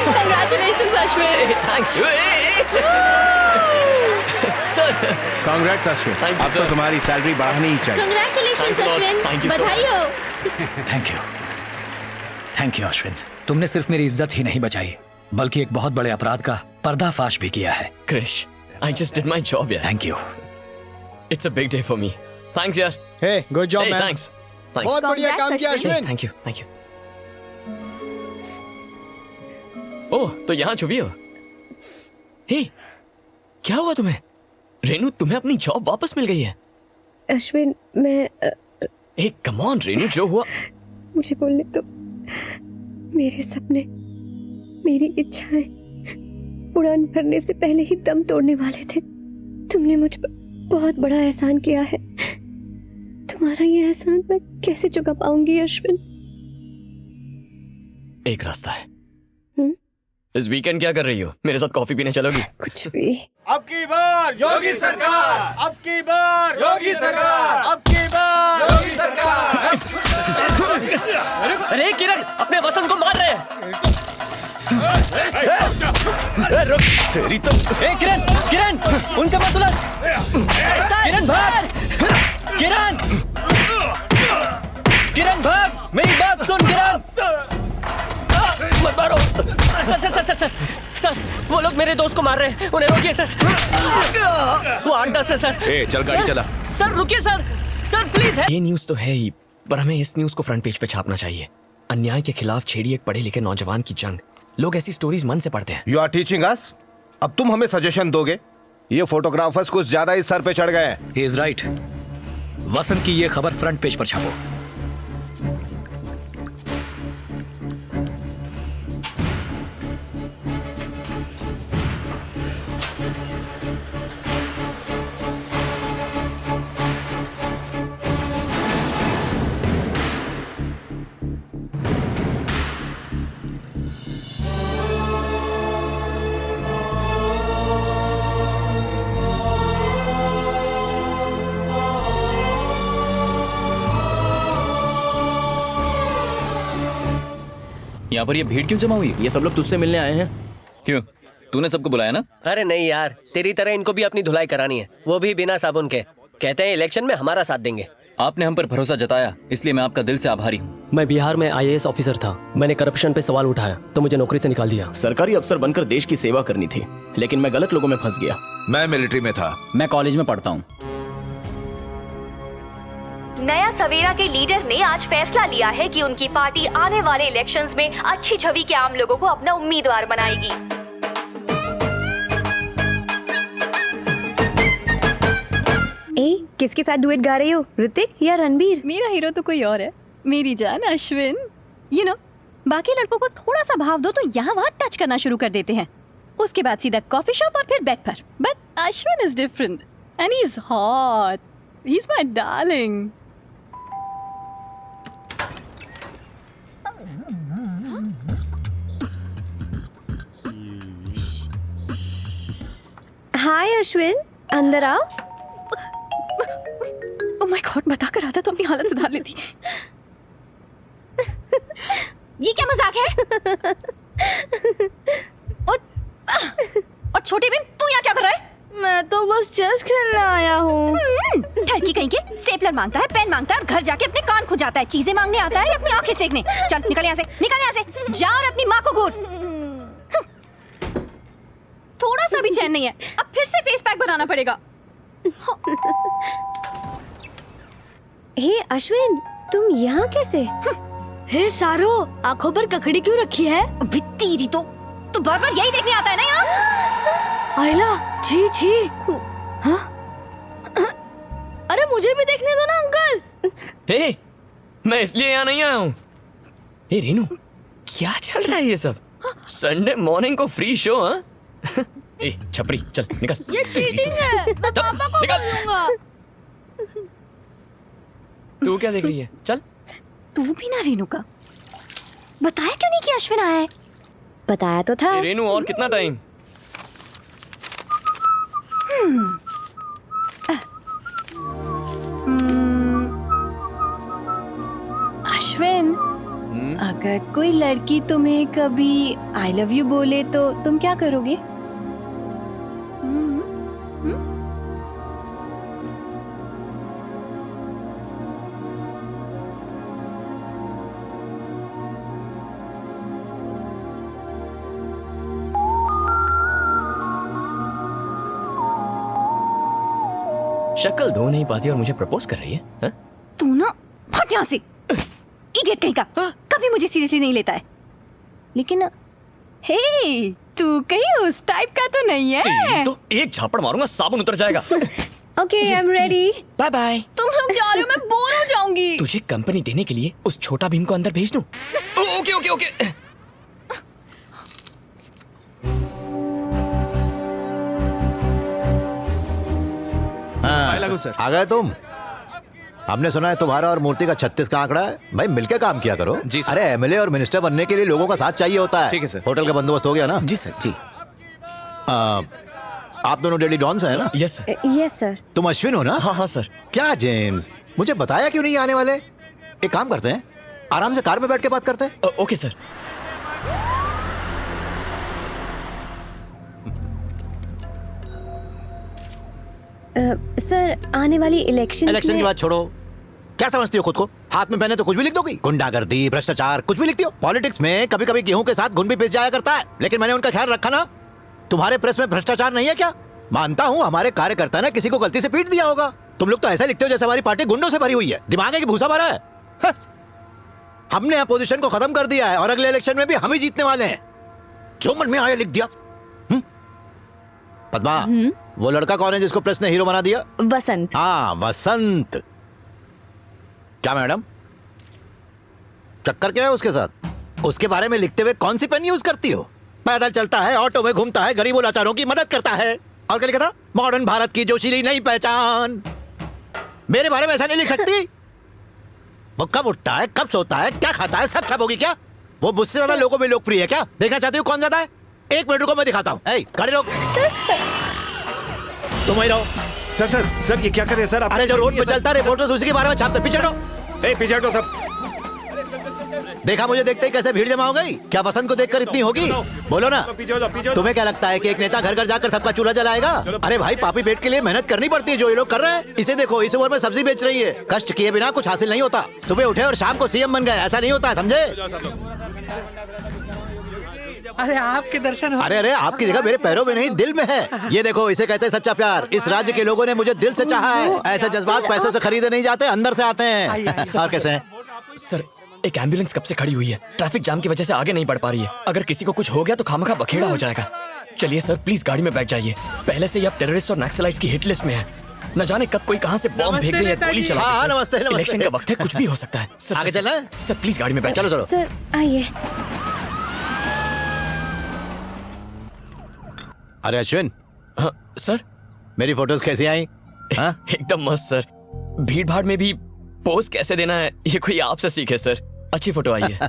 Congratulations, Ashwin. Thanks sir. Congrats Ashwin, Thank you, अब तो sir. तुम्हारी सैलरी बढ़नी ही चाहिए। Congratulations, Thanks a lot. Ashwin. Thank you so बधाई हो। Thank you Ashwin. तुमने सिर्फ मेरी इज्जत ही नहीं बचाई बल्कि एक बहुत बड़े अपराध का पर्दाफाश भी किया है। Krish, I just did my job यार। Thank you. It's a big day for me. Thanks यार। Hey, good job Hey, man. thanks. Thanks. बहुत बढ़िया Congrats, काम किया Ashwin. Ashwin. Thank you, thank you. ओह, तो यहाँ छुपी हो? हे, क्या हुआ तुम्हें? रेनू, तुम्हें अपनी जॉब वापस मिल गई है। अश्विन, मैं ए, कम ऑन रेनू, जो हुआ। मुझे बोलने तो। मेरे सपने, मेरी इच्छाएं उड़ान भरने से पहले ही दम तोड़ने वाले थे। तुमने मुझ पर बहुत बड़ा एहसान किया है। तुम्हारा ये एहसान मैं कैसे चुका पाऊंगी अश्विन? एक रास्ता है। इस वीकेंड क्या कर रही हो? मेरे साथ कॉफी पीने चलोगी? कुछ भी। अब की बार योगी सरकार, अब की बार योगी सरकार, अब की बार योगी सरकार। अरे किरण, अपने वसंत को मार रहे हैं। रुक, तेरी तो। ए किरण, किरण, उनसे मत उलझ। किरण भाग, किरण, किरण भाग, मेरी बात सुन किरण। मत मारो। Sir sir sir sir sir sir, वो लोग मेरे दोस्त को मार रहे हैं, उन्हें रोकिए सर। वो 8-10 है सर। ए, चल गाड़ी चला। सर रुकिए सर, सर प्लीज। ये न्यूज तो है ही, पर हमें इस न्यूज को फ्रंट पेज पे छापना चाहिए। अन्याय के खिलाफ छेड़ी एक पढ़े लिखे नौजवान की जंग। लोग ऐसी स्टोरीज मन से पढ़ते हैं। You are teaching us? अब तुम हमें सजेशन दोगे? ये फोटोग्राफर्स कुछ ज्यादा ही सर पे चढ़ गए हैं। He is right. वसंत की ये खबर फ्रंट पेज पर छापो। यहाँ पर ये भीड़ क्यों जमा हुई? ये सब लोग तुझसे मिलने आए हैं। क्यों? तूने सबको बुलाया ना? अरे नहीं यार, तेरी तरह इनको भी अपनी धुलाई करानी है, वो भी बिना साबुन के। कहते हैं इलेक्शन में हमारा साथ देंगे। आपने हम पर भरोसा जताया, इसलिए मैं आपका दिल से आभारी हूँ। मैं बिहार में IAS ऑफिसर था। मैंने करप्शन पे सवाल उठाया तो मुझे नौकरी से निकाल दिया। सरकारी अफसर बनकर देश की सेवा करनी थी, लेकिन मैं गलत लोगों में फंस गया। मैं मिलिट्री में था। मैं कॉलेज में पढ़ता हूँ। नया सवेरा के लीडर ने आज फैसला लिया है कि उनकी पार्टी आने वाले इलेक्शंस में अच्छी छवि के आम लोगों को अपना उम्मीदवार बनाएगी। ए, किसके साथ डुएट गा रही हो, ऋतिक या रणबीर? मेरा हीरो तो कोई और है, मेरी जान अश्विन। यू नो, बाकी लड़कों को थोड़ा सा भाव दो तो यहाँ वहाँ टच करना शुरू कर देते हैं। उसके बाद सीधा कॉफी शॉप और फिर बेड पर। But Ashwin is different and he is hot. He is my darling. Hi Ashwin, अंदर आओ। ओह माय गॉड, बताकर आता तो अपनी हालत सुधार लेती। ये क्या मजाक है? और छोटे बिन, तू यहाँ क्या कर रहा है? मैं तो बस चेस खेलने आया हूँ। ठरकी कहीं के, स्टेपलर मांगता है, पेन मांगता है और घर जाके अपने कान खुजाता है। चीजें मांगने आता है या अपनी आंखें सेकने? चल निकल यहाँ से, निकल यहाँ से, जा और अपनी माँ को घूर। थोड़ा सा भी चैन नहीं है, अब फिर से फेस पैक बनाना पड़ेगा। हे अश्विन, तुम यहाँ कैसे? हे सारो, आंखों पर ककड़ी क्यों रखी है? अभी तेरी तो तू बार बार यही देखने आता है ना यहाँ? आयला, छी छी। हाँ? अरे मुझे भी देखने दो ना अंकल। हे, मैं इसलिए यहाँ नहीं आया हूँ। हे रेनू, क्या चल रहा है ये सब? संडे मॉर्निंग को फ्री शो? हाँ? ए छपरी, चल निकल। ये चीटिंग है, मैं पापा को बोलूंगा। तू क्या देख रही है? चल। तू भी ना रेनू का बताया क्यों नहीं कि अश्विन आया है? बताया तो था। ए, रेनू, और कितना टाइम? अश्विन, अगर कोई लड़की तुम्हें कभी आई लव यू बोले तो तुम क्या करोगे? शक्ल धो नहीं पाती और मुझे प्रपोज कर रही है हा? तू ना भाग यहाँ से, इडियट कहीं का, कभी मुझे सीरियसली नहीं लेता है। लेकिन हे, तू कहीं उस टाइप का तो नहीं है? तो एक झापड़ मारूंगा साबुन उतर जाएगा। Okay, I am ready. Bye bye. तुम लोग जा रहे हो, मैं बोर हो जाऊंगी। तुझे कंपनी देने के लिए उस छोटा भीम को अंदर भेज दूं? Okay okay okay. आ गए तुम? हमने सुना है तुम्हारा और मूर्ति का 36 का आंकड़ा है। भाई मिलके काम किया करो। जी सर। अरे एमएलए और मिनिस्टर बनने के लिए लोगों का साथ चाहिए होता है। ठीक है सर। होटल का बंदोबस्त हो गया ना? जी सर जी। आप दोनों डेली डॉन्स हैं ना? Yes sir. Yes sir. तुम अश्विन हो ना? हाँ हाँ सर। क्या जेम्स, मुझे बताया क्यों नहीं आने वाले? एक काम करते हैं, आराम से कार में बैठ के बात करते हैं। Okay sir. सर, आने वाली इलेक्शन इलेक्शन की बात छोड़ो, क्या समझती हो खुद को? हाथ में पहने तो कुछ भी लिख दोगी? गुंडागर्दी, भ्रष्टाचार, कुछ भी लिखती हो? पॉलिटिक्स में कभी कभी गेहूं के साथ घुन भी पिस जाया करता है, लेकिन मैंने उनका ख्याल रखा ना। तुम्हारे प्रेस में भ्रष्टाचार नहीं है क्या? मानता हूँ हमारे कार्यकर्ता ने किसी को गलती से पीट दिया होगा। तुम लोग तो ऐसा लिखते हो जैसे हमारी पार्टी गुंडों से भरी हुई है। दिमाग है कि भूसा भरा है? हमने अपोजिशन को खत्म कर दिया है और अगले इलेक्शन में भी हम ही जीतने वाले हैं। जो मन में आया लिख दिया। पद्मा, वो लड़का कौन है जिसको प्रेस ने हीरो बना दिया? वसंत। हाँ, वसंत। क्या मैडम, चक्कर क्या है उसके साथ? उसके बारे में लिखते हुए कौन सी पेन यूज करती हो? पैदल चलता है, ऑटो में घूमता है, गरीबों लाचारों की मदद करता है, और क्या लिखा था? मॉडर्न भारत की जोशीली नई पहचान। मेरे बारे में ऐसा नहीं लिख सकती। वो कब उठता है, कब सोता है, क्या खाता है, सब खराब होगी क्या? वो मुझसे ज्यादा लोगों में लोकप्रिय है क्या? देखना चाहती हो कौन ज्यादा है? एक मिनट रुको, मैं दिखाता हूँ। गाड़ी रोक। तुम वहीं रहो। सर सर सर, ये क्या कर रहे हैं सर आप? अरे जो रोड पे चलता है रिपोर्टर्स उसी के बारे में छापते। पीछे हटो। पीछे हटो सब। देखा मुझे देखते ही कैसे भीड़ जमा हो गई? क्या वसंत को देखकर इतनी होगी? बोलो ना। तुम्हें क्या लगता है कि एक नेता घर घर जाकर सबका चूल्हा जलाएगा? अरे भाई, पापी पेट के लिए मेहनत करनी पड़ती है, जो ये लोग कर रहे हैं। इसे देखो, इस उम्र में सब्जी बेच रही है। कष्ट किए बिना कुछ हासिल नहीं होता। सुबह उठे और शाम को सीएम बन गए, ऐसा नहीं होता, समझे? अरे आपके दर्शन हो। अरे आपकी जगह मेरे पैरों में नहीं, दिल में है। ये देखो, इसे कहते हैं सच्चा प्यार। इस राज्य के लोगों ने मुझे दिल से चाहा है। ऐसे जज्बात पैसों से खरीदे नहीं जाते, अंदर से आते हैं। और कैसे हैं? सर, एक एम्बुलेंस कब से खड़ी हुई है, ट्रैफिक जाम की वजह से आगे नहीं बढ़ पा रही है। अगर किसी को कुछ हो गया तो खामखा बखेड़ा हो जाएगा। चलिए सर, प्लीज गाड़ी में बैठ जाइए। पहले से ही आप टेररिस्ट और नक्सलाइट्स की हिट लिस्ट में हैं। न जाने कब कोई कहां से बॉम्ब फेंक दे या गोली चला दे। सर, नमस्ते, नमस्ते। इलेक्शन का वक्त है, कुछ भी हो सकता है। सर, आगे चलना है? सर प्लीज गाड़ी में बैठ। चलो चलो। सर आइए। अरे अश्विन। हाँ, सर। मेरी फोटोज कैसी आई? हाँ? एकदम मस्त सर। भीड़ भाड़ में भी पोज कैसे देना है, ये कोई आपसे सीखे सर। अच्छी फोटो आई है।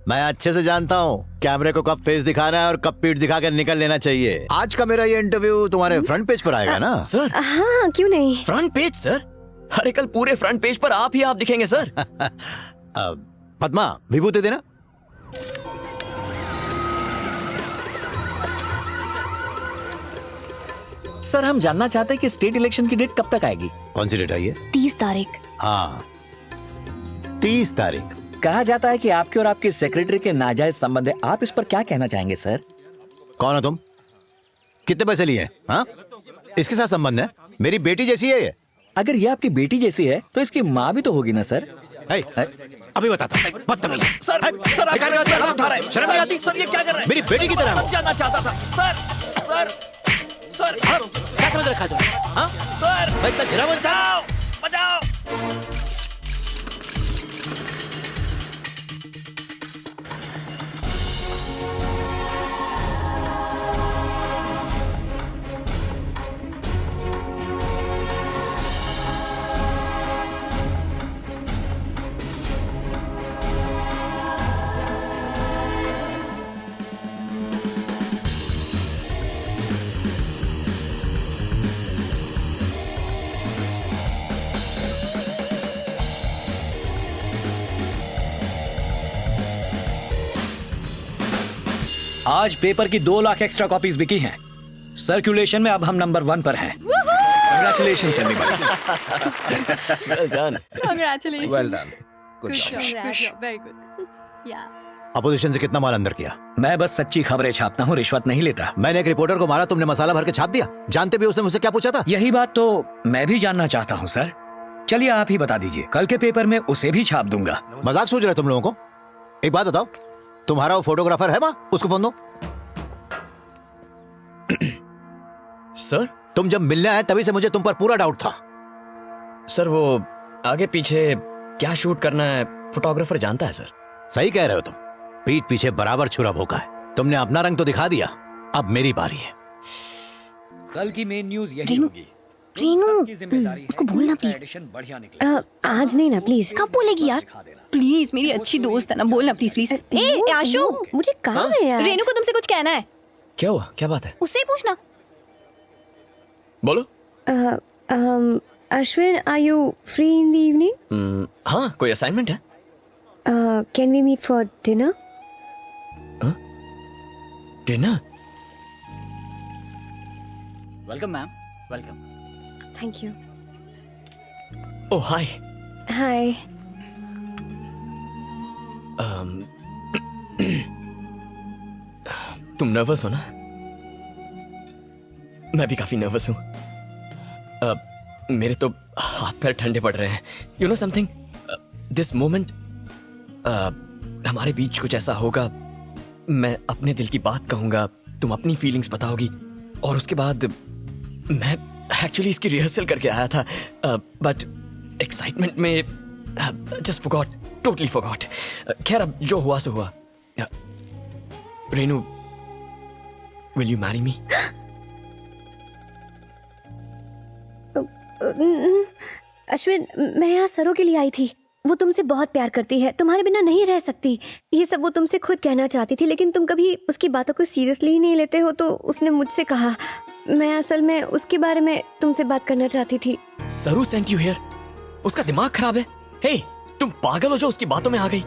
मैं अच्छे से जानता हूँ कैमरे को कब फेस दिखाना है और कब पीठ दिखा कर निकल लेना चाहिए। आज का मेरा ये इंटरव्यू तुम्हारे फ्रंट पेज पर आएगा ना? सर हाँ, क्यों नहीं? Front page sir? अरे कल पूरे फ्रंट पेज पर आप ही आप दिखेंगे सर। पद्मा, विभूति देना। सर, हम जानना चाहते हैं कि स्टेट इलेक्शन की डेट कब तक आएगी? कौन सी डेट आई है? 30 तारीख। हाँ, 30 तारीख। कहा जाता है कि आपके और आपके सेक्रेटरी के नाजायज संबंध है। आप इस पर क्या कहना चाहेंगे सर? कौन हो तुम? कितने पैसे लिए? हाँ, इसके साथ संबंध है? मेरी बेटी जैसी है ये। अगर ये आपकी बेटी जैसी है तो इसकी माँ भी तो होगी ना सर? अभी बताता। बदतमीज। सर, सर आप हाथ उठा रहे हैं। शर्म नहीं आती? सर, ये क्या कर रहे हैं? मेरी बेटी की तरह हो। समझाना चाहता था सर। सर सर, क्या समझ रखा है तुमने? हाँ? सर, मैं इतना गिरा इंसान? बचाओ। आज पेपर की 2 लाख एक्स्ट्रा कॉपीज बिकी हैं। सर्कुलेशन में अब हम नंबर 1 पर हैं। Congratulations everybody. Well done. Congratulations. Well done. Good job. Very good. Yeah. Opposition से कितना माल अंदर किया? मैं बस सच्ची खबरें छापता हूँ, रिश्वत नहीं लेता। मैंने एक रिपोर्टर को मारा, तुमने मसाला भर के छाप दिया। जानते भी उसने मुझसे क्या पूछा था? यही बात तो मैं भी जानना चाहता हूँ सर। चलिए आप ही बता दीजिए, कल के पेपर में उसे भी छाप दूंगा। मजाक सोच रहे तुम लोगों को? एक बात बताओ, तुम्हारा वो फोटोग्राफर है वहाँ? उसको फोन दो। सर तुम जब मिलने आए तभी से मुझे तुम पर पूरा डाउट था। सर वो आगे पीछे क्या शूट करना है फोटोग्राफर जानता है सर। सही कह रहे हो तुम, पीठ पीछे बराबर छुरा भोंका है। तुमने अपना रंग तो दिखा दिया, अब मेरी बारी है। कल की मेन न्यूज यही होगी। रीनू, उसको बोलना प्लीज। बढ़िया निकला। आज नहीं ना प्लीज। कब बोलेगी यार? प्लीज, मेरी अच्छी दोस्त है ना, बोलना प्लीज प्लीज। ए आशु, मुझे काम है यार। रेनू को तुमसे कुछ कहना है। क्या हुआ, क्या बात है? उससे ही पूछना। बोलो। Ashwin, are you free in the evening? हाँ, कोई असाइनमेंट है? Can we meet for dinner? Dinner? Welcome ma'am, welcome. Thank you. Oh hi. Hi. तुम नर्वस हो ना? मैं भी काफी नर्वस हूं। मेरे तो हाथ पैर ठंडे पड़ रहे हैं। You know something, this moment हमारे बीच कुछ ऐसा होगा, मैं अपने दिल की बात कहूंगा, तुम अपनी फीलिंग्स बताओगी, और उसके बाद मैं एक्चुअली इसकी रिहर्सल करके आया था, बट एक्साइटमेंट में जस्ट फॉरगॉट, टोटली फॉरगॉट। खैर, अब जो हुआ सो हुआ। Renu, will you marry me? Ashwin, मैं यहाँ सरों के लिए आई थी। वो तुमसे बहुत प्यार करती है, तुम्हारे बिना नहीं रह सकती। ये सब वो तुमसे खुद कहना चाहती थी, लेकिन तुम कभी उसकी बातों को सीरियसली ही नहीं लेते हो, तो उसने मुझसे कहा। मैं असल में उसके बारे में तुमसे बात करना चाहती थी। सरू सेंट यू हियर? उसका दिमाग खराब है? हे, तुम पागल हो जो उसकी बातों में आ गई?